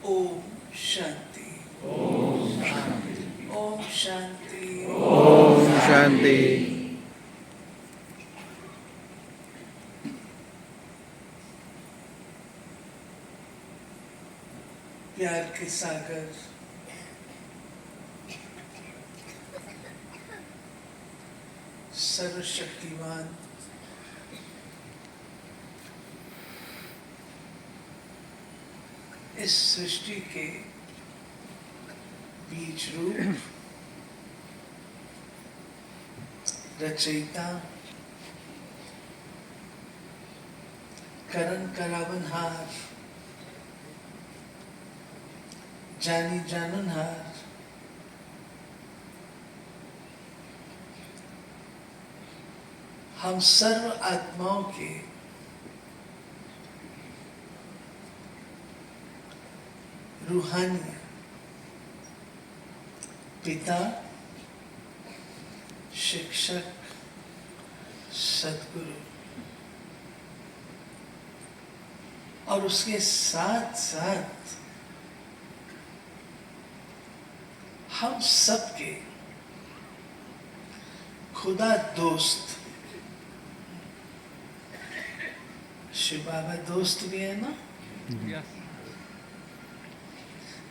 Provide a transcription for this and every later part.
ओम शांति। ओम शांति। ओम शांति। ओम शांति। प्यार के सागर, सर्वशक्तिमान इस सृष्टि के बीज रूप रचयिता, करण करावनहार, जानी जाननहार, हम सर्व आत्माओं के रूहानी पिता, शिक्षक, सद्गुरु और उसके साथ साथ हम सबके खुदा दोस्त, शिव बाबा दोस्त भी है ना,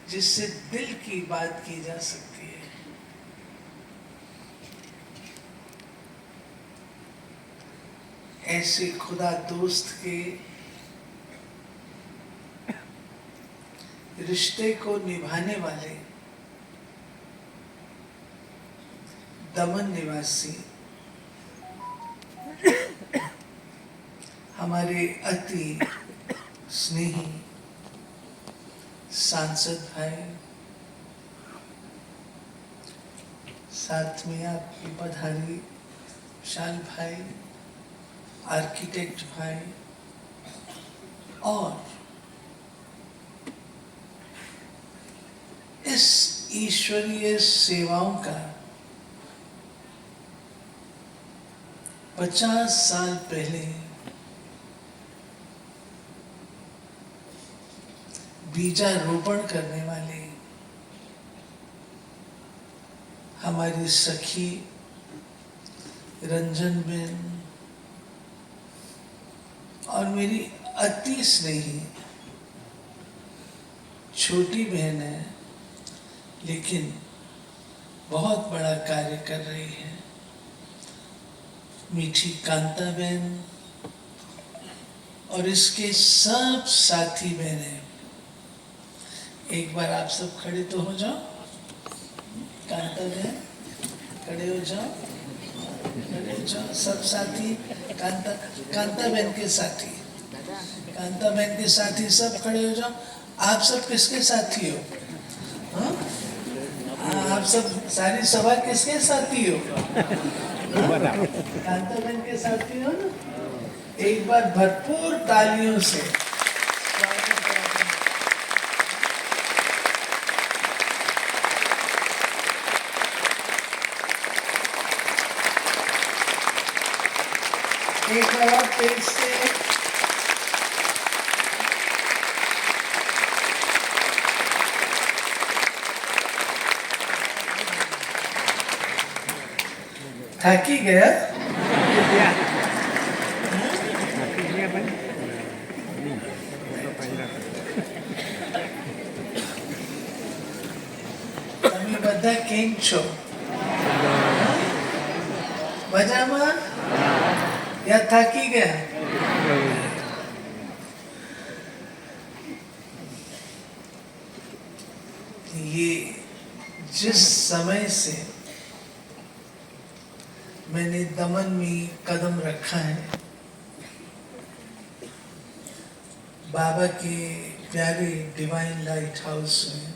जिससे दिल की बात की जा सकती है। ऐसे खुदा दोस्त के रिश्ते को निभाने वाले दमन निवासी हमारे अति स्नेही सांसद भाई, साथ में आपकी पधारी विशाल भाई, आर्किटेक्ट भाई और इस ईश्वरीय सेवाओं का 50 साल पहले बीजारोपण करने वाले हमारी सखी रंजन बेन और मेरी अति स्नेही छोटी बहन है, लेकिन बहुत बड़ा कार्य कर रही है, मीठी कांता बहन और इसके सब साथी बहनें। एक बार आप सब खड़े तो हो जाओ, कांता बहन खड़े हो जाओ, खड़े हो जाओ सब साथी, कांता बहन के साथी, कांता बहन के साथी सब खड़े हो जाओ। आप सब किसके साथी हो? हाँ, आप सब सारी सभा किसके साथी हो? कांता बहन के साथी हो ना? एक बार भरपूर तालियों से एक बार और तेज से थक ही गया। તમે બધા કેમ છો? મજામાં या થાકી ગયા? ये जिस समय से मैंने दमन में कदम रखा है, बाबा के प्यारे डिवाइन लाइट हाउस में,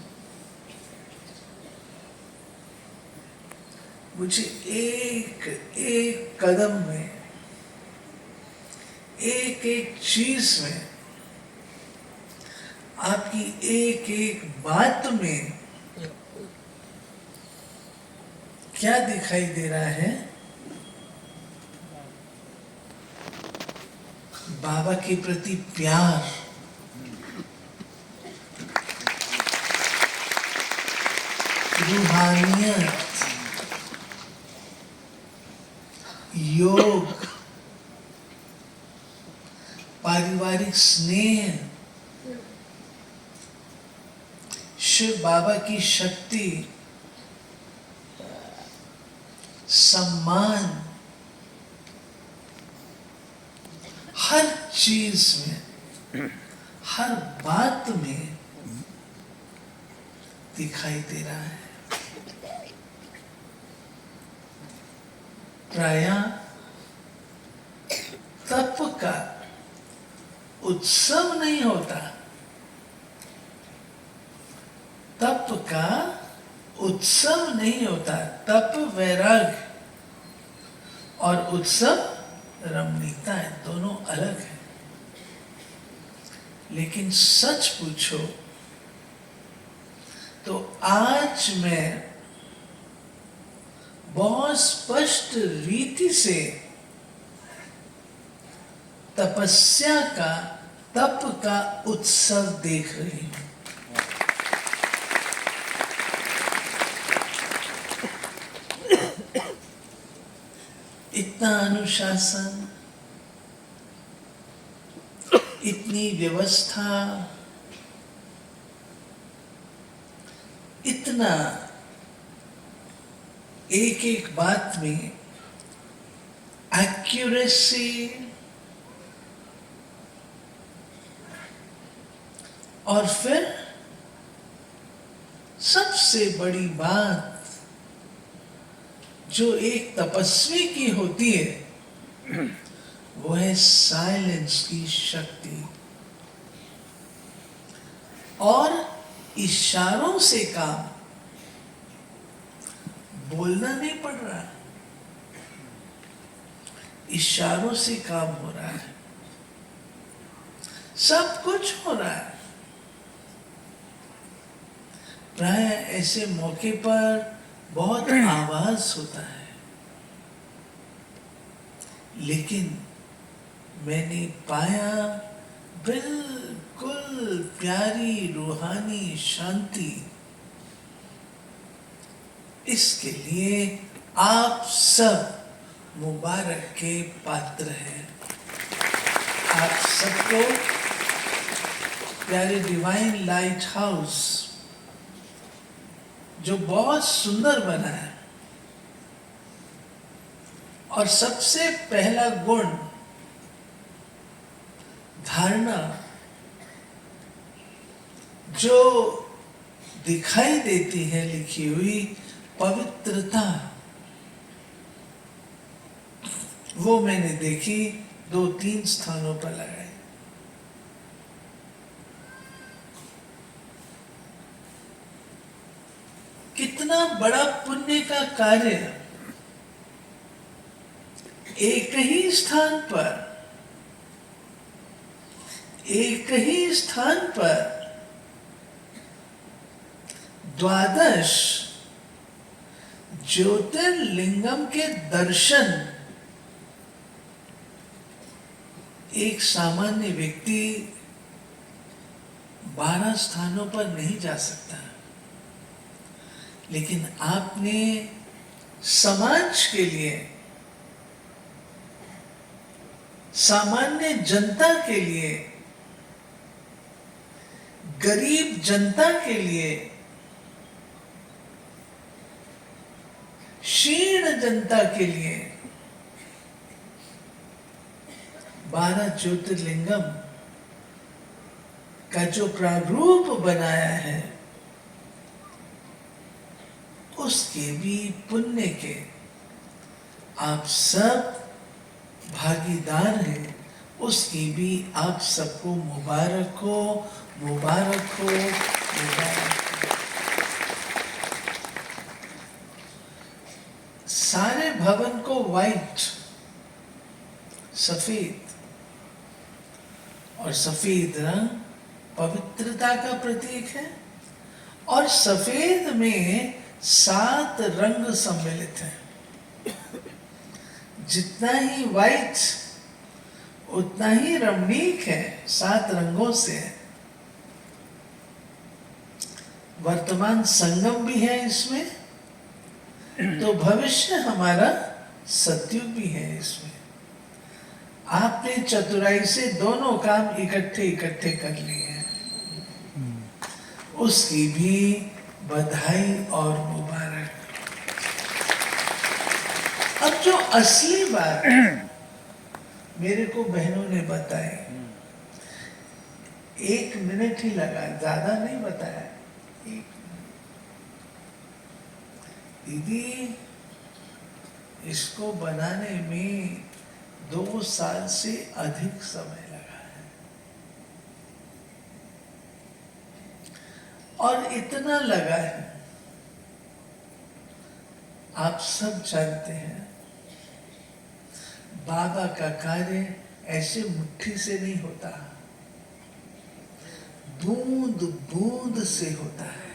मुझे एक एक कदम में, एक एक चीज में, आपकी एक एक बात में क्या दिखाई दे रहा है? बाबा के प्रति प्यार, रूहानियत, योग, पारिवारिक स्नेह, शिव बाबा की शक्ति, सम्मान, हर चीज में, हर बात में दिखाई दे रहा है। प्रायः तप का उत्सव नहीं होता, तप का उत्सव नहीं होता। तप वैराग्य और उत्सव रमणीयता है, दोनों अलग है। लेकिन सच पूछो तो आज मैं बहुत स्पष्ट रीति से तपस्या का, तप का उत्सव देख रही हूं। इतना अनुशासन, इतनी व्यवस्था, इतना एक एक बात में एक्यूरेसी, और फिर सबसे बड़ी बात जो एक तपस्वी की होती है वो है साइलेंस की शक्ति। और इशारों से काम, बोलना नहीं पड़ रहा, इशारों से काम हो रहा है, सब कुछ हो रहा है। प्राय ऐसे मौके पर बहुत आवाज होता है, लेकिन मैंने पाया बिल्कुल प्यारी रूहानी शांति। इसके लिए आप सब मुबारक के पात्र हैं। आप सबको प्यारे डिवाइन लाइट हाउस जो बहुत सुंदर बना है, और सबसे पहला गुण धारणा जो दिखाई देती है लिखी हुई पवित्रता, वो मैंने देखी 2-3 स्थानों पर लगाई। कितना बड़ा पुण्य का कार्य एक ही स्थान पर, एक ही स्थान पर 12 ज्योतिर्लिंगम के दर्शन एक सामान्य व्यक्ति 12 स्थानों पर नहीं जा सकता, लेकिन आपने समाज के लिए, सामान्य जनता के लिए, गरीब जनता के लिए, क्षीण जनता के लिए 12 ज्योतिर्लिंगम का जो प्रारूप बनाया है, उसके भी पुण्य के आप सब भागीदार हैं। उसकी भी आप सबको मुबारक हो, मुबारक हो, मुबारक हो। सारे भवन को वाइट, सफेद, और सफेद रंग पवित्रता का प्रतीक है, और सफेद में 7 रंग सम्मिलित हैं। जितना ही वाइट उतना ही रमणीक है, 7 रंगों से। वर्तमान संगम भी है इसमें, तो भविष्य हमारा सतयुग भी है इसमें। आपने चतुराई से दोनों काम इकट्ठे इकट्ठे कर लिए हैं, उसकी भी बधाई और मुबारक। अब जो असली बात मेरे को बहनों ने बताई, 1 मिनट ही लगा, ज्यादा नहीं बताया, 1 मिनट। दीदी, इसको बनाने में 2 साल से अधिक समय लगा है, और इतना लगा है, आप सब जानते हैं, बाबा का कार्य ऐसे मुट्ठी से नहीं होता, बूंद बूंद से होता है,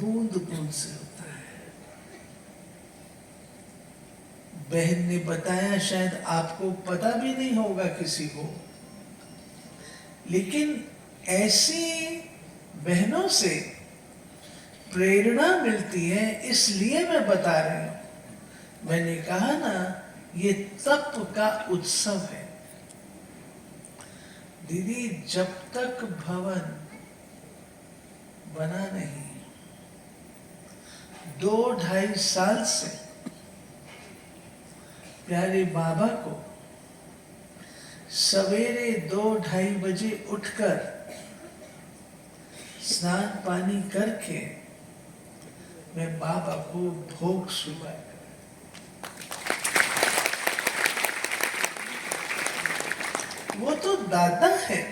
बूंद बूंद से होता है। बहन ने बताया, शायद आपको पता भी नहीं होगा किसी को, लेकिन ऐसी बहनों से प्रेरणा मिलती है, इसलिए मैं बता रही हूं। मैंने कहा ना, ये तप का उत्सव है। दीदी, जब तक भवन बना नहीं, 2-2.5 साल से प्यारे बाबा को सवेरे 2-2:30 बजे उठकर स्नान पानी करके मैं बाबा को भोग सुबह, वो तो दाता है,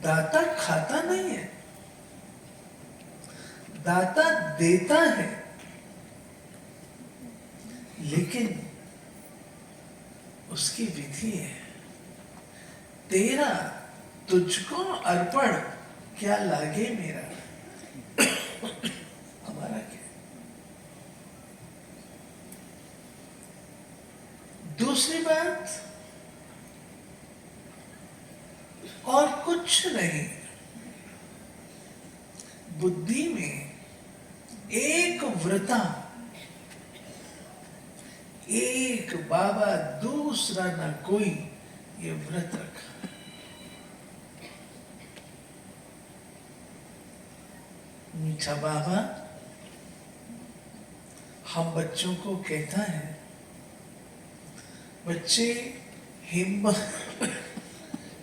दाता खाता नहीं है, दाता देता है, लेकिन उसकी विधि है। तेरा तुझको अर्पण, क्या लागे मेरा, हमारा क्या। दूसरी बात, और कुछ नहीं, बुद्धि में एक व्रता, एक बाबा, दूसरा ना कोई, ये व्रत रखा। मीठा बाबा हम बच्चों को कहता है, बच्चे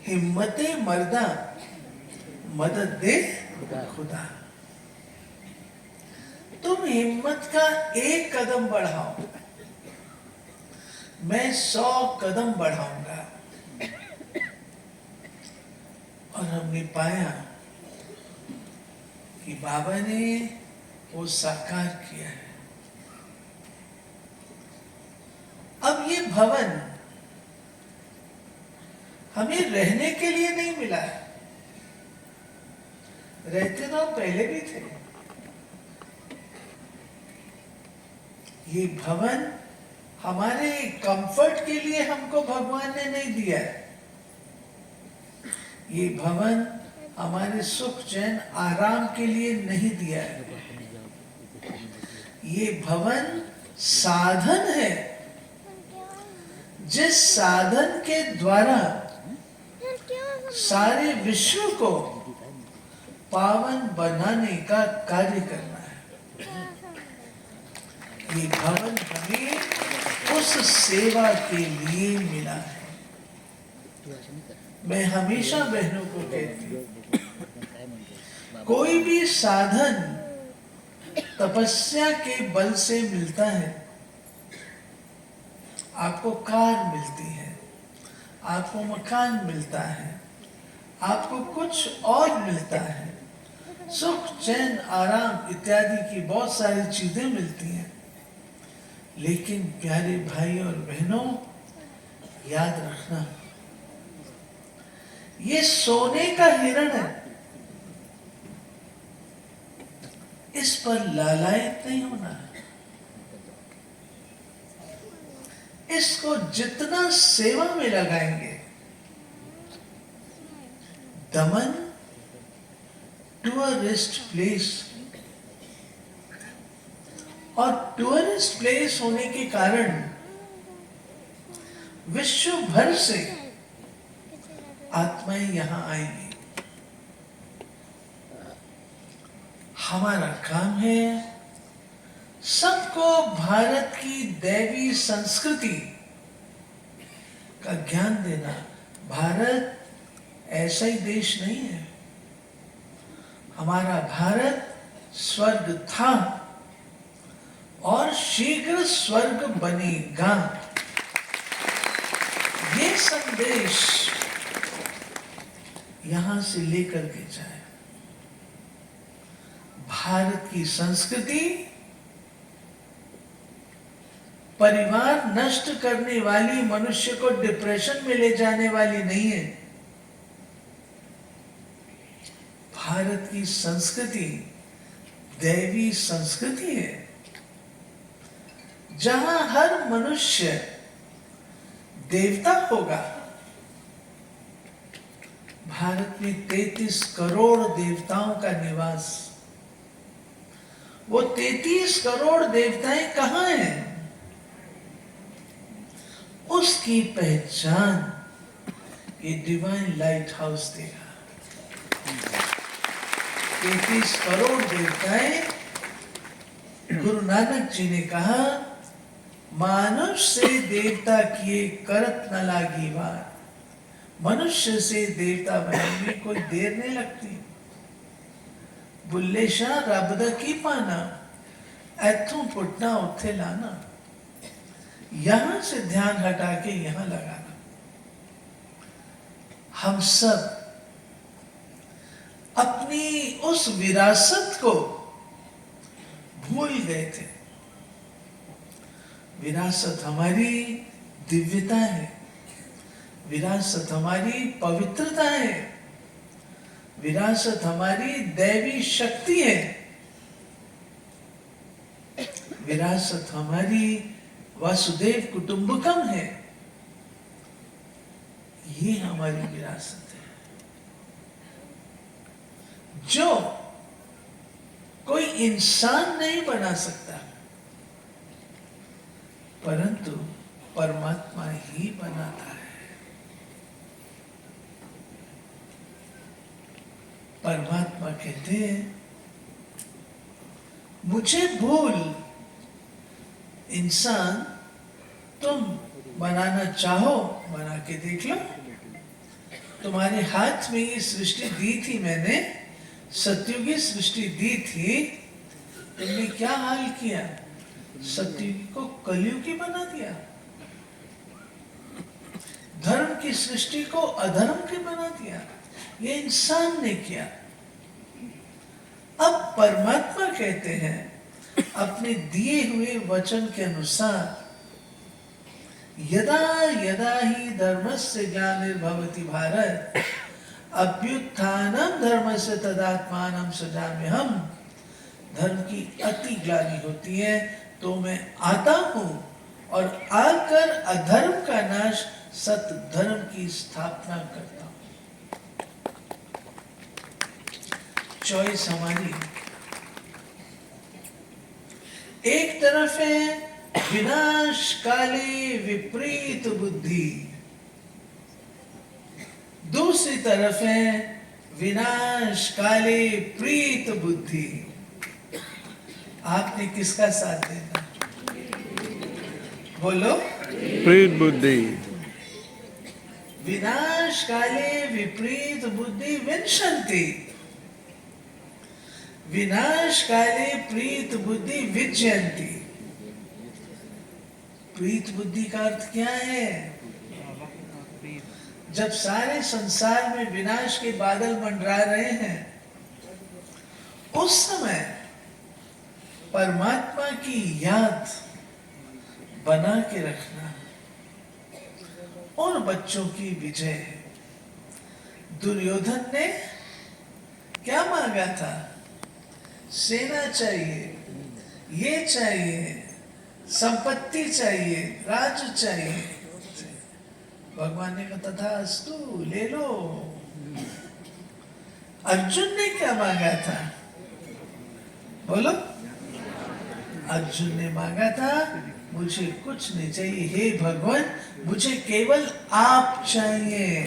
हिम्मते मर्दा, मदद दे खुदा। तुम हिम्मत का 1 कदम बढ़ाओ, मैं 100 कदम बढ़ाऊंगा। और हमने पाया कि बाबा ने वो साकार किया है। अब ये भवन हमें रहने के लिए नहीं मिला है, रहते तो पहले भी थे। ये भवन हमारे कंफर्ट के लिए हमको भगवान ने नहीं दिया है, ये भवन हमारे सुख चैन आराम के लिए नहीं दिया है। ये भवन साधन है, जिस साधन के द्वारा सारे विश्व को पावन बनाने का कार्य करना है। ये भवन हमें उस सेवा के लिए मिला है। मैं हमेशा बहनों को कहती हूँ, कोई भी साधन तपस्या के बल से मिलता है। आपको कार मिलती है, आपको मकान मिलता है, आपको कुछ और मिलता है, सुख चैन आराम इत्यादि की बहुत सारी चीजें मिलती हैं। लेकिन प्यारे भाई और बहनों, याद रखना, ये सोने का हिरण है, इस पर लालायित नहीं होना है। इसको जितना सेवा में लगाएंगे, दमन टूरिस्ट प्लेस, और टूरिस्ट प्लेस होने के कारण विश्व भर से आत्माएं यहां आएंगी। हमारा काम है सबको भारत की दैवी संस्कृति का ज्ञान देना। भारत ऐसा ही देश नहीं है। हमारा भारत स्वर्ग था और शीघ्र स्वर्ग बनेगा। ये संदेश यहां से लेकर के जाए। भारत की संस्कृति परिवार नष्ट करने वाली, मनुष्य को डिप्रेशन में ले जाने वाली नहीं है। भारत की संस्कृति दैवी संस्कृति है, जहां हर मनुष्य देवता होगा। भारत में 33 करोड़ देवताओं का निवास। वो 33 करोड़ देवताएं कहां हैं? उसकी पहचान ये डिवाइन लाइट हाउस देगा। 33 करोड़ देवताएं, गुरु नानक जी ने कहा, मानुष से देवता किए करत न लागी बार। मनुष्य से देवता बनने में कोई देर नहीं लगती। बुल्ले शाह रब दा की पाना, ऐथों पुटना उत्थे लाना। यहां से ध्यान हटा के यहां लगाना। हम सब अपनी उस विरासत को भूल गए थे। विरासत हमारी दिव्यता है, विरासत हमारी पवित्रता है, विरासत हमारी दैवी शक्ति है, विरासत हमारी वासुदेव कुटुंबकम है। ये हमारी विरासत है, जो कोई इंसान नहीं बना सकता, परंतु परमात्मा ही बनाता है। परमात्मा कहते हैं, मुझे भूल इंसान तुम बनाना चाहो बना के देख लो। तुम्हारे हाथ में ये सृष्टि दी थी मैंने, सत्युगी सृष्टि दी थी, तुमने क्या हाल किया? सत्युगी को कलयुगी बना दिया। धर्म की सृष्टि को अधर्म की बना दिया। ये इंसान ने किया। अब परमात्मा कहते हैं, अपने दिए हुए वचन के अनुसार, यदा यदा ही धर्मस्य ग्लानिर्भवति भारत अभ्युत्थानम धर्मस्य तदात्मानं सृजाम्यहम्। धर्म की अति ग्लानि होती है तो मैं आता हूं और आकर अधर्म का नाश, सत धर्म की स्थापना करता हूं। चॉइस हमारी। एक तरफ है विनाश काले विपरीत बुद्धि, दूसरी तरफ है विनाश काले प्रीत बुद्धि। आपने किसका साथ देना? बोलो। प्रीत बुद्धि। विनाश काले विपरीत बुद्धि विनशन्ति, विनाश काले प्रीत बुद्धि विजयन्ति। प्रीत बुद्धि का अर्थ क्या है? जब सारे संसार में विनाश के बादल मंडरा रहे हैं, उस समय परमात्मा की याद बना के रखना उन बच्चों की विजय है। दुर्योधन ने क्या मांगा था? सेना चाहिए, ये चाहिए, संपत्ति चाहिए, राज्य चाहिए। भगवान ने कहा तथास्तु, ले लो। अर्जुन ने क्या मांगा था? बोलो। अर्जुन ने मांगा था, मुझे कुछ नहीं चाहिए, हे भगवान, मुझे केवल आप चाहिए,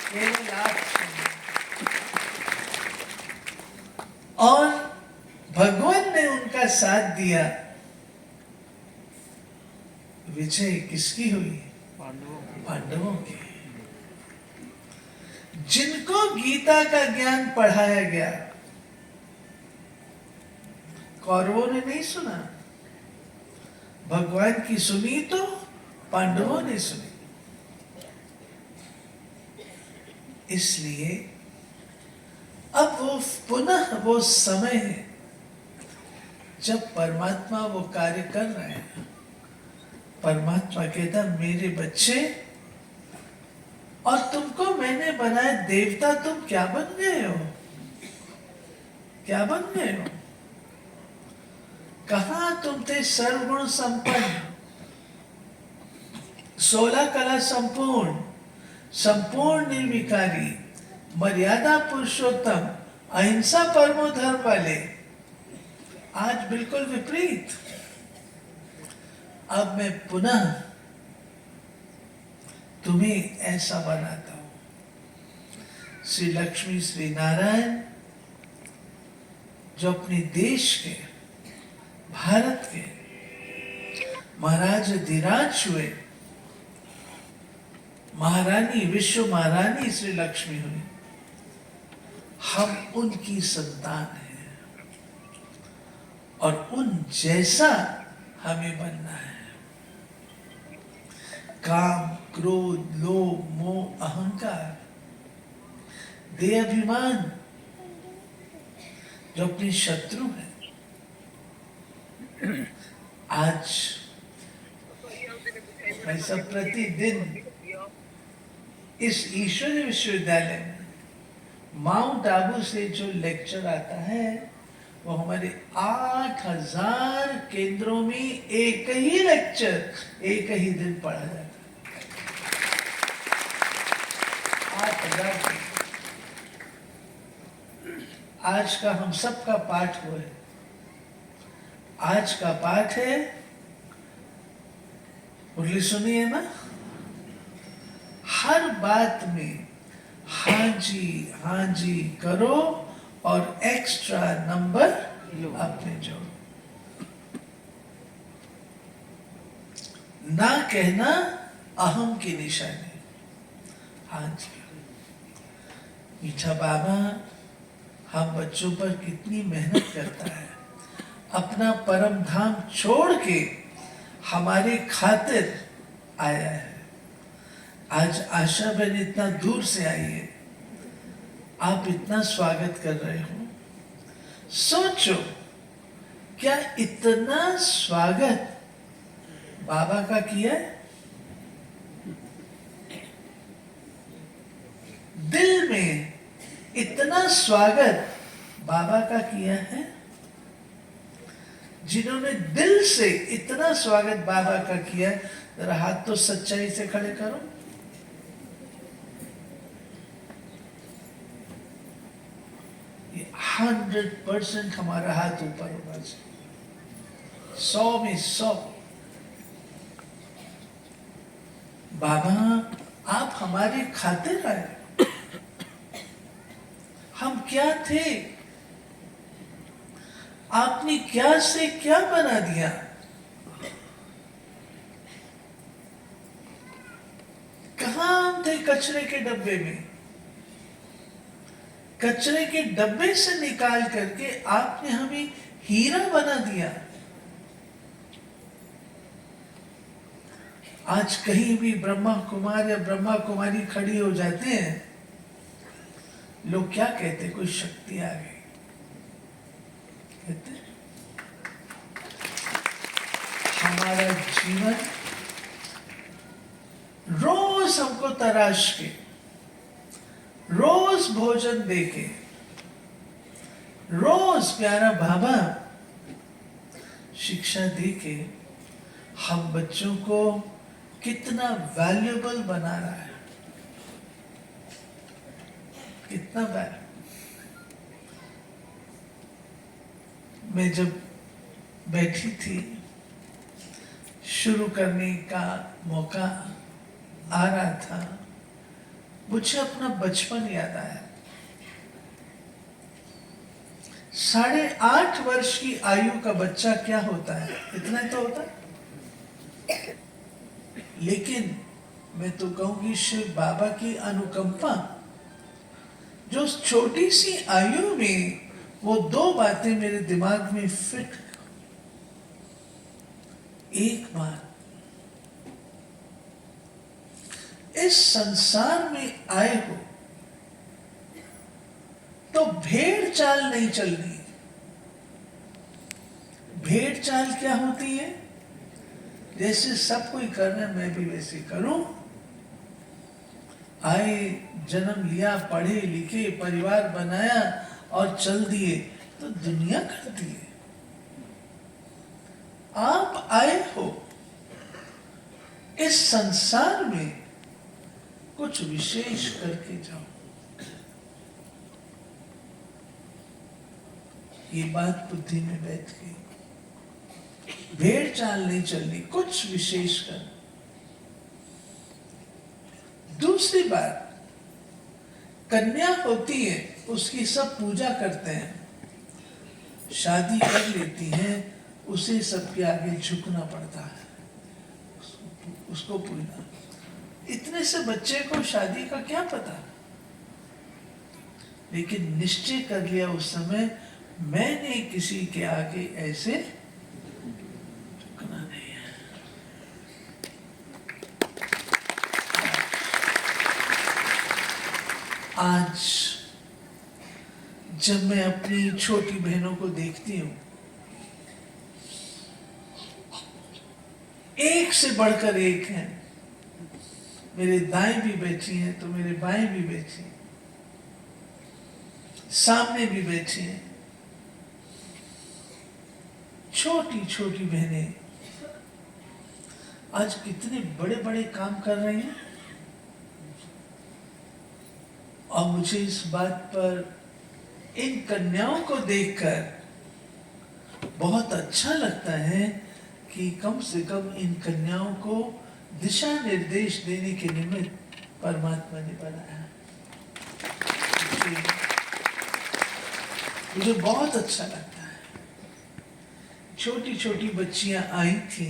केवल आप चाहिए। और भगवान ने उनका साथ दिया। विजय किसकी हुई? पांडवों की। जिनको गीता का ज्ञान पढ़ाया गया, कौरवों ने नहीं सुना, भगवान की सुनी तो पांडवों ने सुनी। इसलिए अब वो पुनः वो समय है जब परमात्मा वो कार्य कर रहे हैं। परमात्मा कहता, मेरे बच्चे, और तुमको मैंने बनाया देवता, तुम क्या बन गए हो? क्या बन गए हो? कहां तुम थे सर्वगुण संपन्न, 16 कला संपूर्ण, संपूर्ण निर्विकारी, मर्यादा पुरुषोत्तम, अहिंसा परमो धर्म वाले। आज बिल्कुल विपरीत। अब मैं पुनः तुम्हें ऐसा बनाता हूं। श्री लक्ष्मी श्री नारायण जो अपने देश के, भारत के महाराज अधिराज हुए, महारानी, विश्व महारानी श्री लक्ष्मी हुई, हम उनकी संतान हैं और उन जैसा हमें बनना है। काम, क्रोध, लोभ, मोह, अहंकार, देह अभिमान जो अपने शत्रु हैं, आज मैं सब प्रतिदिन इस ईश्वरीय विश्वविद्यालय में माउंट आबू से जो लेक्चर आता है, वो हमारे 8000 केंद्रों में एक ही लेक्चर एक ही दिन पढ़ा जाता है। 8000। आज का हम सबका पाठ हुआ है। आज का पाठ है, मुरली सुनिए ना, हर बात में हाँ जी करो और एक्स्ट्रा नंबर अपने जोड़ो। ना कहना अहम की निशानी। हाँ जी। मीठा बाबा हम बच्चों पर कितनी मेहनत करता है, अपना परम धाम छोड़ के हमारे खातिर आया है। आज आशा बहन इतना दूर से आई है, आप इतना स्वागत कर रहे हो। सोचो, क्या इतना स्वागत बाबा का किया है? दिल में इतना स्वागत बाबा का किया है? जिन्होंने दिल से इतना स्वागत बाबा का किया, जरा हाथ तो सच्चाई से खड़े करो। ये 100% हमारा हाथ ऊपर होना चाहिए, 100 में 100। बाबा आप हमारे खातिर आए। हम क्या थे, आपने क्या से क्या बना दिया। कहां हम थे कचरे के डब्बे में, कचरे के डब्बे से निकाल करके आपने हमें हीरा बना दिया। आज कहीं भी ब्रह्मा कुमार या ब्रह्मा कुमारी खड़ी हो जाते हैं, लोग क्या कहते? कोई शक्ति आ गई कहते। हमारा जीवन रोज हमको तराश के, रोज भोजन देके, रोज प्यारा बाबा शिक्षा देके हम बच्चों को कितना वैल्यूएबल बना रहा है, कितना मैं जब बैठी थी, शुरू करने का मौका आ रहा था, मुझे अपना बचपन याद आया। 8.5 वर्ष की आयु का बच्चा क्या होता है, इतना ही तो होता है। लेकिन मैं तो कहूंगी शिव बाबा की अनुकंपा, जो उस छोटी सी आयु में वो 2 बातें मेरे दिमाग में फिट। एक बात, इस संसार में आए हो तो भेड़ चाल नहीं चलनी। भेड़ चाल क्या होती है? जैसे सब कोई कर रहे मैं भी वैसे करूं। आए, जन्म लिया, पढ़े लिखे, परिवार बनाया और चल दिए, तो दुनिया करती है। आप आए हो इस संसार में कुछ विशेष करके जाओ। ये बात बुद्धि में बैठ गई। भेड़ चाल नहीं चलनी, कुछ विशेष कर। दूसरी बात, कन्या होती है, उसकी सब पूजा करते हैं, शादी कर लेती हैं, उसे सबके आगे झुकना पड़ता है, उसको पूजना। इतने से बच्चे को शादी का क्या पता, लेकिन निश्चय कर लिया उस समय, मैंने किसी के आगे ऐसे झुकना नहीं है। आज जब मैं अपनी छोटी बहनों को देखती हूं, एक से बढ़कर एक हैं। मेरे दाएं भी बैठी हैं तो मेरे बाएं भी बैठी हैं, सामने भी बैठी हैं। छोटी छोटी बहनें आज कितने बड़े बड़े काम कर रही हैं। और मुझे इस बात पर, इन कन्याओं को देखकर बहुत अच्छा लगता है कि कम से कम इन कन्याओं को दिशा निर्देश देने के निमित्त परमात्मा ने बनाया। मुझे बहुत अच्छा लगता है। छोटी छोटी बच्चियां आई थी,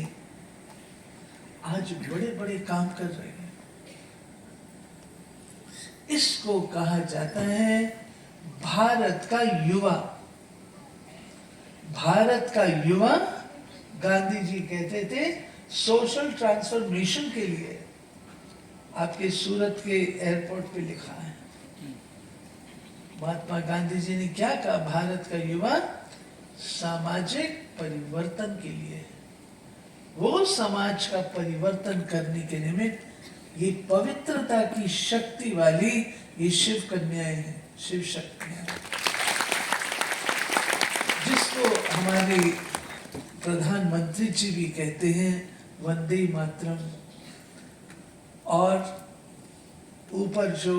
आज बड़े बड़े काम कर रहे हैं। इसको कहा जाता है भारत का युवा। भारत का युवा, गांधी जी कहते थे, सोशल ट्रांसफॉर्मेशन के लिए। आपके सूरत के एयरपोर्ट पे लिखा है, महात्मा गांधी जी ने क्या कहा, भारत का युवा सामाजिक परिवर्तन के लिए, वो समाज का परिवर्तन करने के निमित्त ये पवित्रता की शक्ति वाली ये शिव कन्याएं हैं, शिव शक्तियां, जिसको हमारे प्रधानमंत्री जी भी कहते हैं वंदे मातरम। और ऊपर जो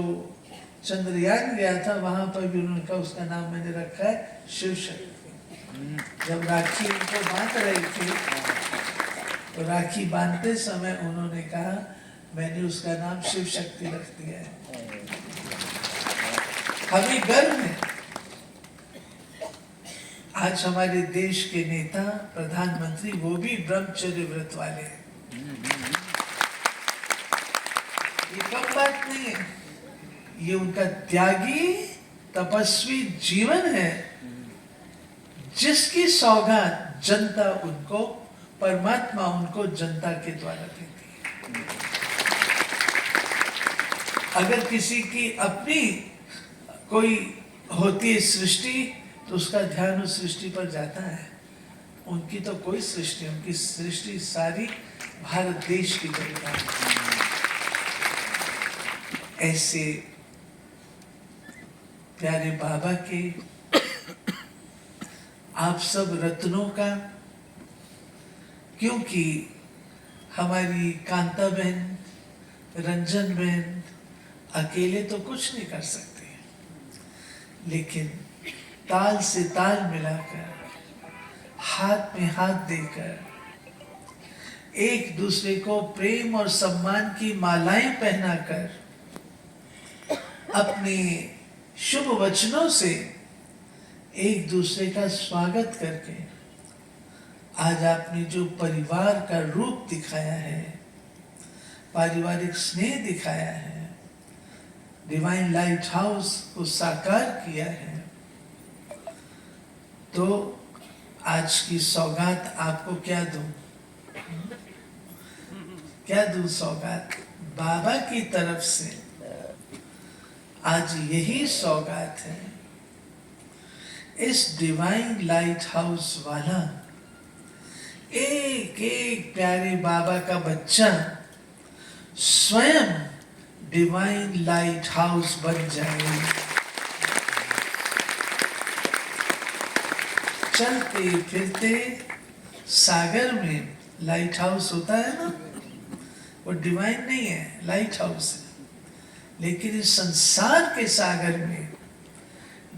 चंद्रयान गया था वहां पर भी उन्होंने कहा, उसका नाम मैंने रखा है शिव शक्ति। जब राखी उनको बांध रही थी तो राखी बांधते समय उन्होंने कहा, मैंने उसका नाम शिव शक्ति रख दिया है। हमें गर्व है, आज हमारे देश के नेता, प्रधानमंत्री, वो भी ब्रह्मचर्य व्रत वाले हैं। ये कम बात नहीं है, ये उनका त्यागी तपस्वी जीवन है, जिसकी सौगात जनता उनको, परमात्मा उनको जनता के द्वारा देती है। अगर किसी की अपनी कोई होती है सृष्टि, तो उसका ध्यान उस सृष्टि पर जाता है। उनकी तो कोई सृष्टि, उनकी सृष्टि सारी भारत देश की जनता है। ऐसे प्यारे बाबा के आप सब रत्नों का, क्योंकि हमारी कांता बहन, रंजन बहन अकेले तो कुछ नहीं कर सकते, लेकिन ताल से ताल मिलाकर हाथ में हाथ देकर एक दूसरे को प्रेम और सम्मान की मालाएं पहनाकर अपने शुभ वचनों से एक दूसरे का स्वागत करके आज आपने जो परिवार का रूप दिखाया है, पारिवारिक स्नेह दिखाया है, डिवाइन लाइट हाउस को साकार किया है, तो आज की सौगात आपको क्या दूं? क्या दूं सौगात? बाबा की तरफ से आज यही सौगात है। इस डिवाइन लाइट हाउस वाला एक एक प्यारे बाबा का बच्चा स्वयं डिवाइन लाइट हाउस बन जाए। चलते फिरते सागर में लाइट हाउस होता है ना, वो डिवाइन नहीं है, लाइट हाउस है। लेकिन इस संसार के सागर में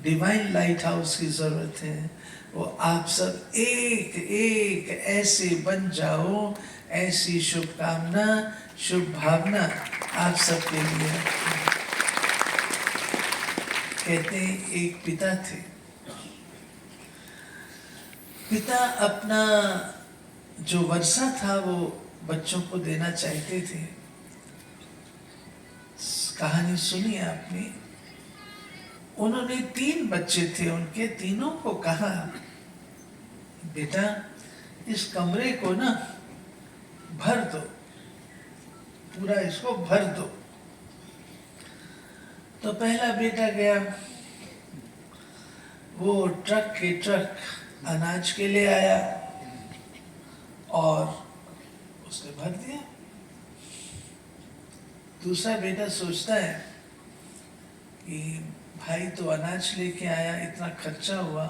डिवाइन लाइट हाउस की जरूरत है। वो आप सब एक एक ऐसे बन जाओ, ऐसी शुभकामना, शुभ भावना आप सबके लिए। कहते हैं एक पिता थे, पिता अपना जो वर्षा था वो बच्चों को देना चाहते थे। कहानी सुनी आपने? उन्होंने 3 बच्चे थे, उनके तीनों को कहा बेटा इस कमरे को ना भर दो, पूरा इसको भर दो। तो पहला बेटा गया, वो ट्रक के ट्रक अनाज के ले आया और उसने भर दिया। दूसरा बेटा सोचता है कि भाई तो अनाज लेके आया, इतना खर्चा हुआ,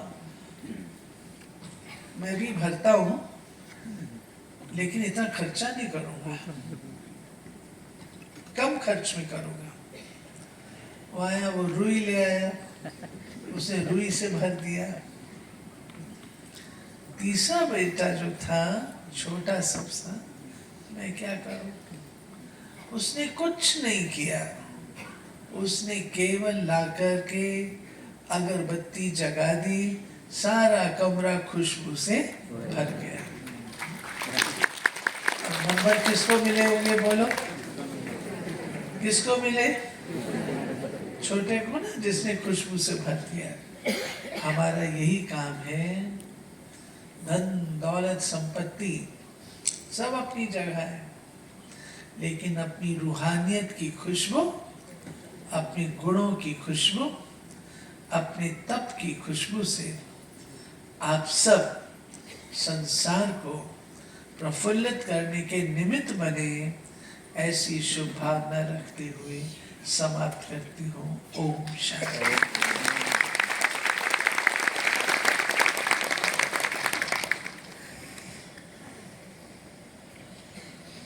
मैं भी भरता हूं लेकिन इतना खर्चा नहीं करूंगा, कम खर्च में करूंगा। वो आया, वो रुई ले आया, उसे रुई से भर दिया। तीसरा बेटा जो था छोटा सबसा, मैं क्या करूं? उसने कुछ नहीं किया, उसने केवल लाकर के अगरबत्ती जगा दी, सारा कमरा खुशबू से भर गया। अब नंबर किसको मिले होंगे बोलो? किसको मिले? छोटे को ना, जिसने खुशबू से भर दिया। हमारा यही काम है। धन दौलत संपत्ति सब अपनी जगह है, लेकिन अपनी रूहानियत की खुशबू, अपने गुणों की खुशबू, अपने तप की खुशबू से आप सब संसार को प्रफुल्लित करने के निमित्त बने। ऐसी शुभ भावना रखते हुए समाप्त करती हूँ। ओम शांति।